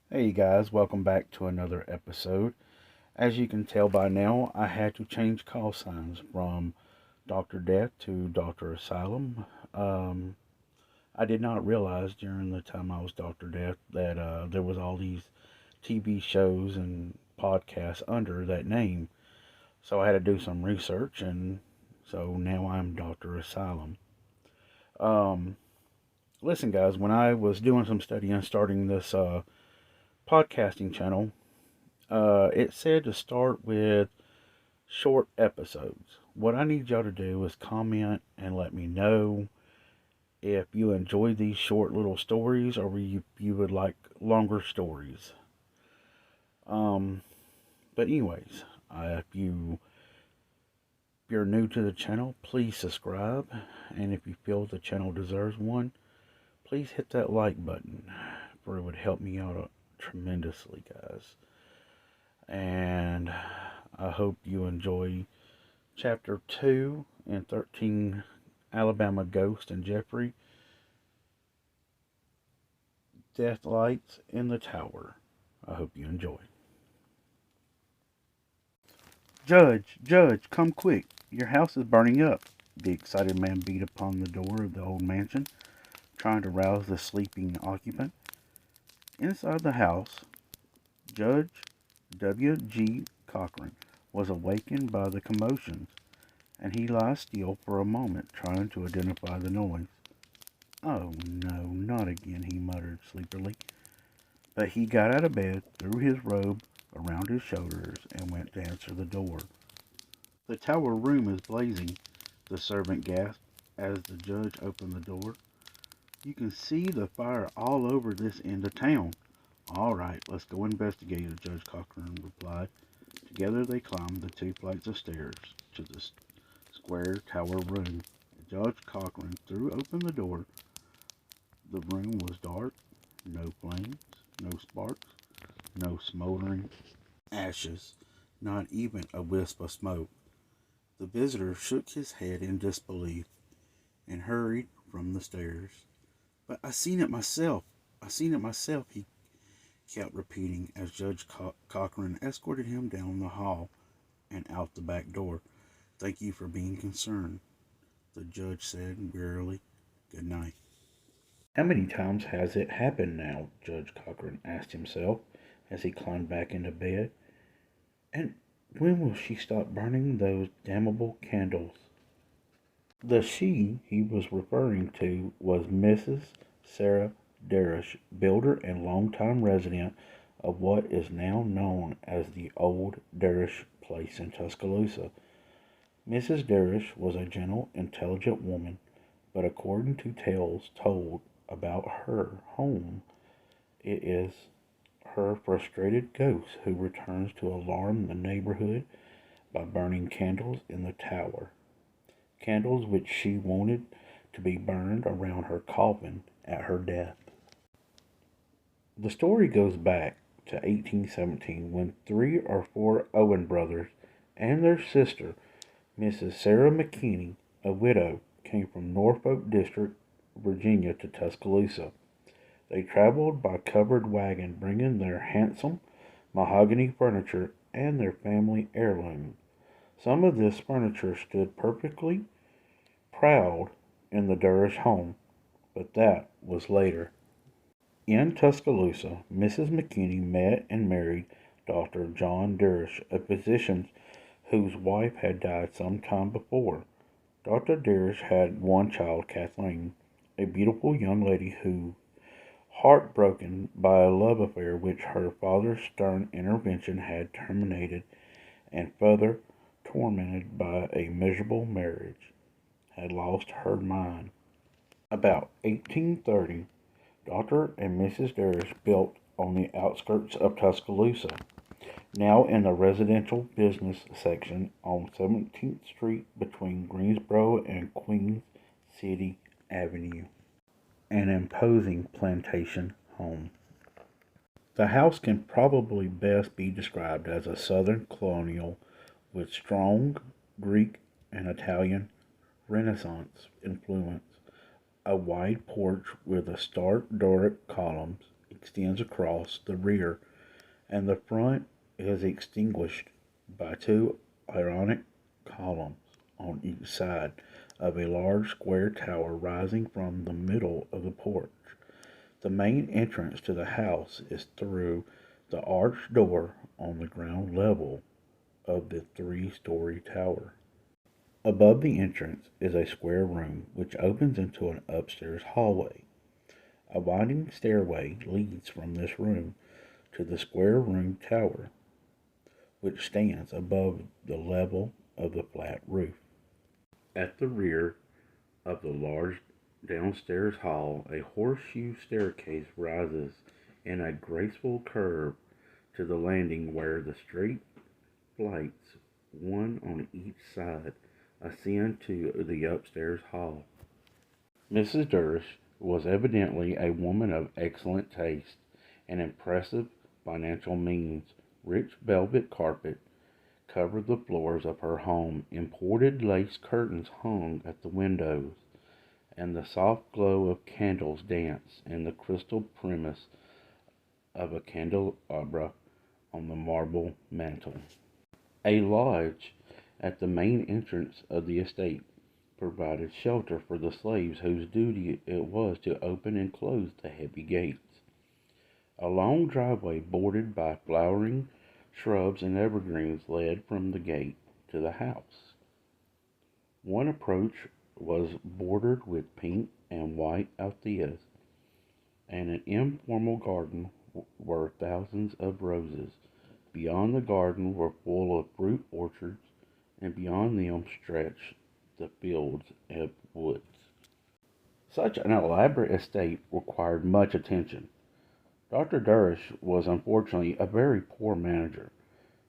Hey guys, welcome back to another episode. As you can tell by now, I had to change call signs from Dr. Death to Dr. Asylum. Um, I did not realize during the time I was Dr. Death that there was all these TV shows and podcasts under that name. So I had to do some research, and so now I'm Dr. Asylum. Um, Listen, guys, when I was doing some studying, starting this podcasting channel, it said to start with short episodes. What I need y'all to do is comment and let me know if you enjoy these short little stories or you would like longer stories. Um, but anyways, if you're new to the channel, please subscribe, and if you feel the channel deserves one, please hit that like button, for it would help me out tremendously, guys. And I hope you enjoy Chapter 2 and 13, Alabama Ghost and Jeffrey, Death Lights in the Tower. I hope you enjoy. Judge, come quick. Your house is burning up. The excited man beat upon the door of the old mansion, trying to rouse the sleeping occupant. Inside the house, Judge W. G. Cochran was awakened by the commotions, and he lay still for a moment, trying to identify the noise. "Oh, no, not again," he muttered sleepily. But he got out of bed, threw his robe around his shoulders, and went to answer the door. "The tower room is blazing," the servant gasped as the judge opened the door. "You can see the fire all over this end of town." "All right, let's go investigate," Judge Cochran replied. Together they climbed the 2 flights of stairs to the square tower room. Judge Cochran threw open the door. The room was dark. No flames, no sparks, no smoldering ashes, not even a wisp of smoke. The visitor shook his head in disbelief and hurried from the stairs. "But I seen it myself. I seen it myself," he kept repeating as Judge Cochran escorted him down the hall and out the back door. "Thank you for being concerned," the judge said wearily. "Good night." "How many times has it happened now?" Judge Cochran asked himself as he climbed back into bed. "And when will she stop burning those damnable candles?" The she he was referring to was Mrs. Sarah Darish, builder and longtime resident of what is now known as the old Darish place in Tuscaloosa. Mrs. Darish was a gentle, intelligent woman, but according to tales told about her home, it is her frustrated ghost who returns to alarm the neighborhood by burning candles in the tower. Candles which she wanted to be burned around her coffin at her death. The story goes back to 1817 when 3 or 4 Owen brothers and their sister, Mrs. Sarah McKinney, a widow, came from Norfolk District, Virginia to Tuscaloosa. They traveled by covered wagon, bringing their handsome mahogany furniture and their family heirlooms. Some of this furniture stood perfectly proud in the Durish home, but that was later. In Tuscaloosa, Mrs. McKinney met and married Dr. John Durish, a physician whose wife had died some time before. Dr. Durish had one child, Kathleen, a beautiful young lady who, heartbroken by a love affair which her father's stern intervention had terminated, and further tormented by a miserable marriage, had lost her mind. About 1830, Dr. and Mrs. Darish built on the outskirts of Tuscaloosa, now in the residential business section on 17th Street between Greensboro and Queen City Avenue, an imposing plantation home. The house can probably best be described as a Southern colonial with strong Greek and Italian Renaissance influence, a wide porch with a stark Doric columns extends across the rear, and the front is extinguished by two Ionic columns on each side of a large square tower rising from the middle of the porch. The main entrance to the house is through the arched door on the ground level of the three-story tower. Above the entrance is a square room which opens into an upstairs hallway. A winding stairway leads from this room to the square room tower, which stands above the level of the flat roof. At the rear of the large downstairs hall, a horseshoe staircase rises in a graceful curve to the landing where the straight flights, one on each side, ascend to the upstairs hall. Mrs. Durrish was evidently a woman of excellent taste and impressive financial means. Rich velvet carpet covered the floors of her home, imported lace curtains hung at the windows, and the soft glow of candles danced in the crystal premise of a candelabra on the marble mantel. A lodge at the main entrance of the estate provided shelter for the slaves whose duty it was to open and close the heavy gates. A long driveway bordered by flowering shrubs and evergreens led from the gate to the house. One approach was bordered with pink and white althias, and an informal garden were thousands of roses. Beyond the garden were full of fruit orchards, and beyond them stretched the fields and woods. Such an elaborate estate required much attention. Dr. Durrish was unfortunately a very poor manager.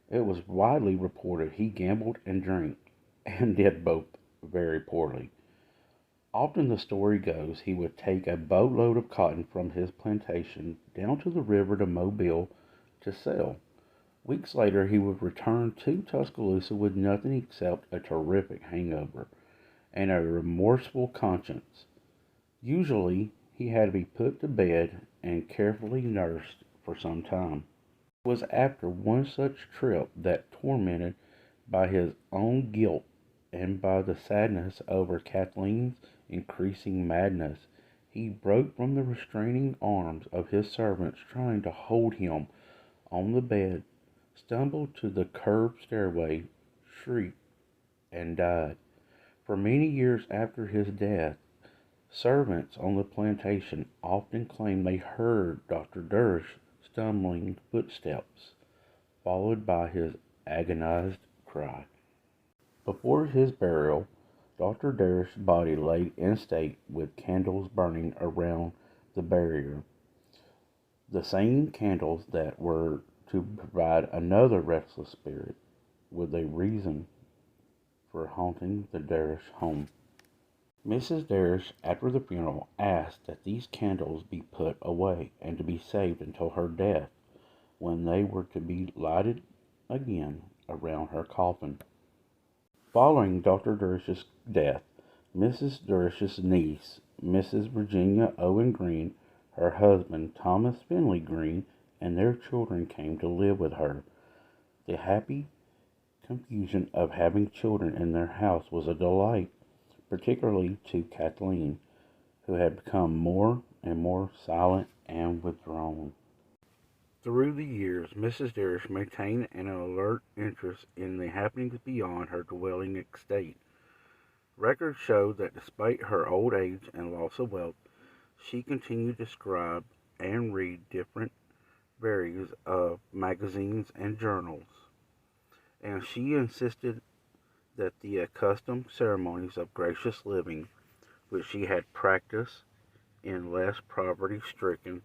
It was widely reported he gambled and drank, and did both very poorly. Often the story goes he would take a boatload of cotton from his plantation down to the river to Mobile to sell. Weeks later he would return to Tuscaloosa with nothing except a terrific hangover and a remorseful conscience. Usually he had to be put to bed and carefully nursed for some time. It was after one such trip that, tormented by his own guilt and by the sadness over Kathleen's increasing madness, he broke from the restraining arms of his servants trying to hold him on the bed, stumbled to the curved stairway, shrieked, and died. For many years after his death, servants on the plantation often claimed they heard Dr. Durrish's stumbling footsteps, followed by his agonized cry. Before his burial, Dr. Durrish's body lay in state with candles burning around the bier, the same candles that were to provide another restless spirit with a reason for haunting the Durrish home. Mrs. Durrish, after the funeral, asked that these candles be put away and to be saved until her death, when they were to be lighted again around her coffin. Following Dr. Durrish's death, Mrs. Durrish's niece, Mrs. Virginia Owen Green, her husband, Thomas Finley Green, and their children came to live with her. The happy confusion of having children in their house was a delight, particularly to Kathleen, who had become more and more silent and withdrawn. Through the years, Mrs. Durrish maintained an alert interest in the happenings beyond her dwelling estate. Records show that despite her old age and loss of wealth, she continued to scribe and read different varieties of magazines and journals, and she insisted that the accustomed ceremonies of gracious living, which she had practiced in less poverty-stricken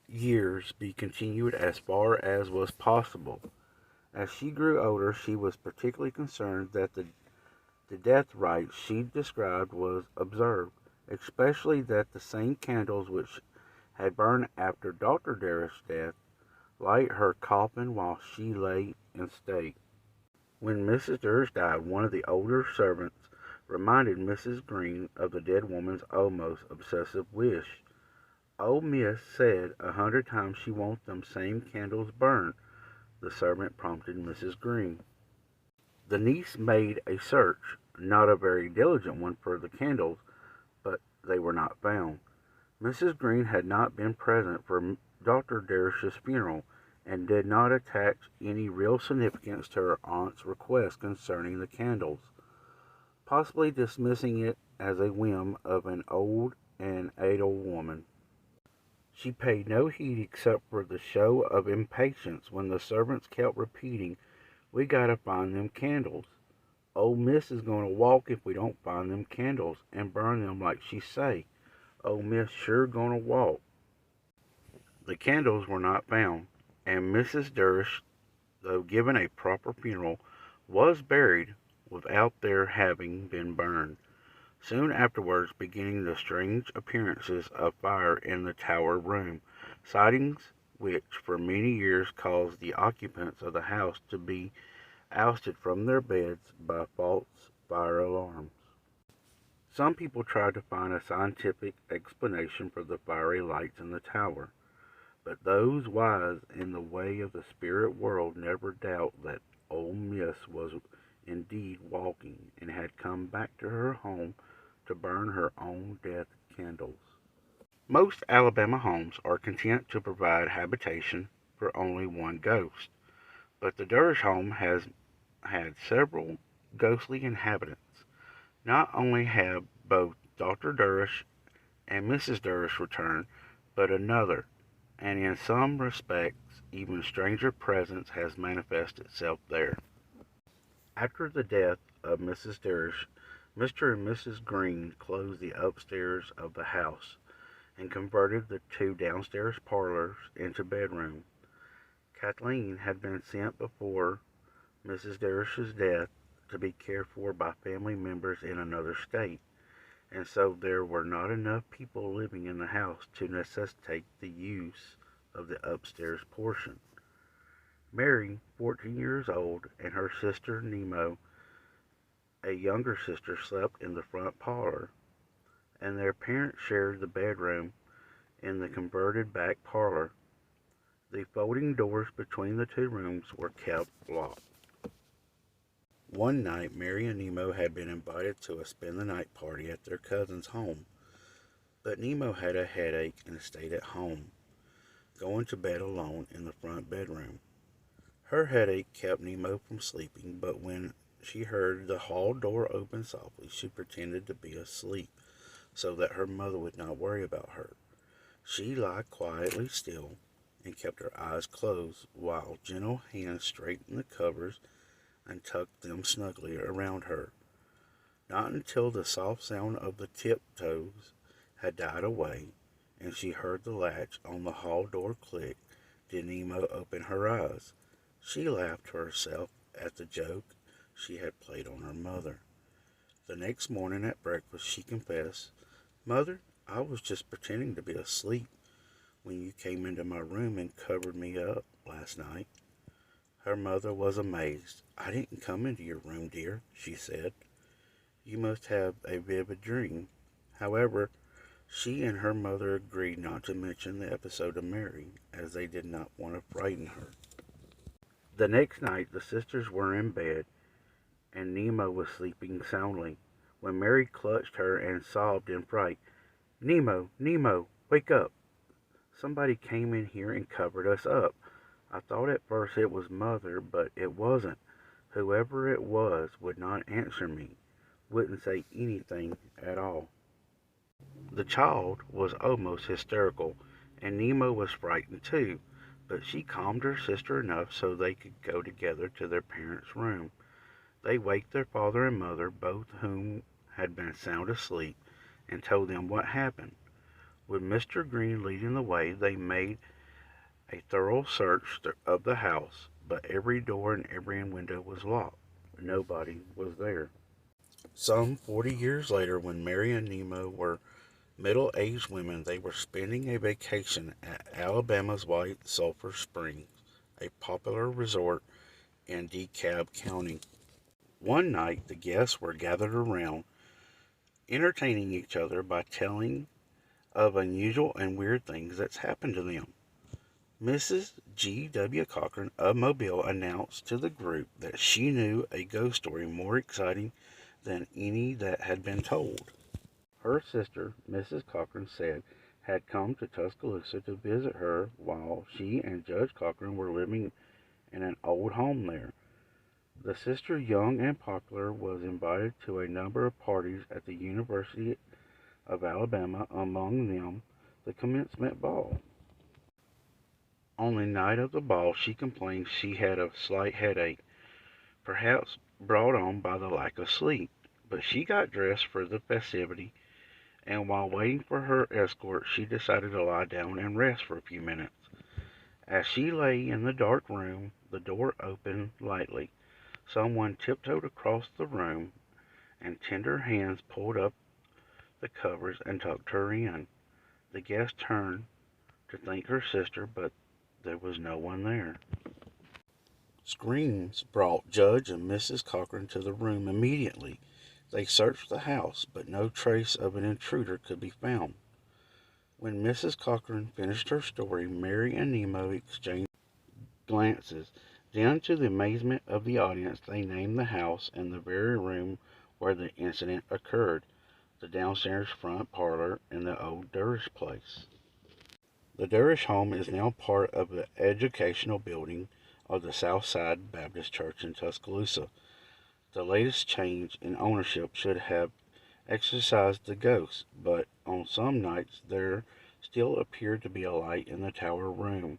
years, be continued as far as was possible. As she grew older, she was particularly concerned that the death rite she described was observed, especially that the same candles which had burned after Dr. Durrish's death light her coffin while she lay in state. When Mrs. Durrish died, one of the older servants reminded Mrs. Green of the dead woman's almost obsessive wish Old Miss said 100 times she wants them same candles burned, the servant prompted Mrs. Green. The niece made a search, not a very diligent one for the candles, but they were not found. Mrs. Green had not been present for Dr. Darish's funeral and did not attach any real significance to her aunt's request concerning the candles, possibly dismissing it as a whim of an old and idle woman. She paid no heed except for the show of impatience when the servants kept repeating, "We gotta find them candles. Old Miss is going to walk if we don't find them candles and burn them like she say. Old Miss sure going to walk." The candles were not found, and Mrs. Durish, though given a proper funeral, was buried without their having been burned. Soon afterwards beginning the strange appearances of fire in the tower room, sightings which for many years caused the occupants of the house to be ousted from their beds by false fire alarms. Some people tried to find a scientific explanation for the fiery lights in the tower, but those wise in the way of the spirit world never doubt that old Miss was indeed walking and had come back to her home to burn her own death candles. Most Alabama homes are content to provide habitation for only one ghost, but the Durish home has had several ghostly inhabitants. Not only have both Dr. Durish and Mrs. Durish returned, but another, and in some respects even stranger presence has manifested itself there. After the death of Mrs. Durish, Mr. and Mrs. Green closed the upstairs of the house and converted the two downstairs parlors into bedrooms. Kathleen had been sent before Mrs. Darish's death to be cared for by family members in another state, and so there were not enough people living in the house to necessitate the use of the upstairs portion. Mary, 14 years old, and her sister Nemo, a younger sister, slept in the front parlor, and their parents shared the bedroom in the converted back parlor. The folding doors between the two rooms were kept locked. One night, Mary and Nemo had been invited to a spend the night party at their cousin's home, but Nemo had a headache and stayed at home, going to bed alone in the front bedroom. Her headache kept Nemo from sleeping, but when she heard the hall door open softly, she pretended to be asleep so that her mother would not worry about her. She lay quietly still and kept her eyes closed while gentle hands straightened the covers and tucked them snugly around her. Not until the soft sound of the tiptoes had died away and she heard the latch on the hall door click did Nemo open her eyes. She laughed to herself at the joke she had played on her mother. The next morning at breakfast she confessed, "Mother, I was just pretending to be asleep when you came into my room and covered me up last night." Her mother was amazed. "I didn't come into your room, dear," she said. "You must have a vivid dream." However, she and her mother agreed not to mention the episode to Mary, as they did not want to frighten her. The next night the sisters were in bed, and Nemo was sleeping soundly, when Mary clutched her and sobbed in fright, "Nemo, Nemo, wake up! Somebody came in here and covered us up. I thought at first it was Mother, but it wasn't. Whoever it was would not answer me, wouldn't say anything at all." The child was almost hysterical, and Nemo was frightened too, but she calmed her sister enough so they could go together to their parents' room. They waked their father and mother, both whom had been sound asleep, and told them what happened. With Mr. Green leading the way, they made a thorough search of the house, but every door and every window was locked. Nobody was there. Some 40 years later, when Mary and Nemo were middle-aged women, they were spending a vacation at Alabama's White Sulphur Springs, a popular resort in DeKalb County. One night, the guests were gathered around, entertaining each other by telling of unusual and weird things that's happened to them. Mrs. G. W. Cochran of Mobile announced to the group that she knew a ghost story more exciting than any that had been told. Her sister, Mrs. Cochran said, had come to Tuscaloosa to visit her while she and Judge Cochran were living in an old home there. The sister, young and popular, was invited to a number of parties at the University of Alabama, among them the commencement ball. On the night of the ball, she complained she had a slight headache, perhaps brought on by the lack of sleep. But she got dressed for the festivity, and while waiting for her escort, she decided to lie down and rest for a few minutes. As she lay in the dark room, the door opened lightly. Someone tiptoed across the room, and tender hands pulled up the covers and tucked her in. The guest turned to thank her sister, but there was no one there. Screams brought Judge and Mrs. Cochran to the room immediately. They searched the house, but no trace of an intruder could be found. When Mrs. Cochran finished her story, Mary and Nemo exchanged glances. Then, to the amazement of the audience, they named the house and the very room where the incident occurred, the downstairs front parlor in the old Durish place. The Durish home is now part of the educational building of the Southside Baptist Church in Tuscaloosa. The latest change in ownership should have exorcised the ghosts, but on some nights there still appeared to be a light in the tower room,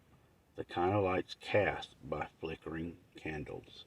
the kind of lights cast by flickering candles.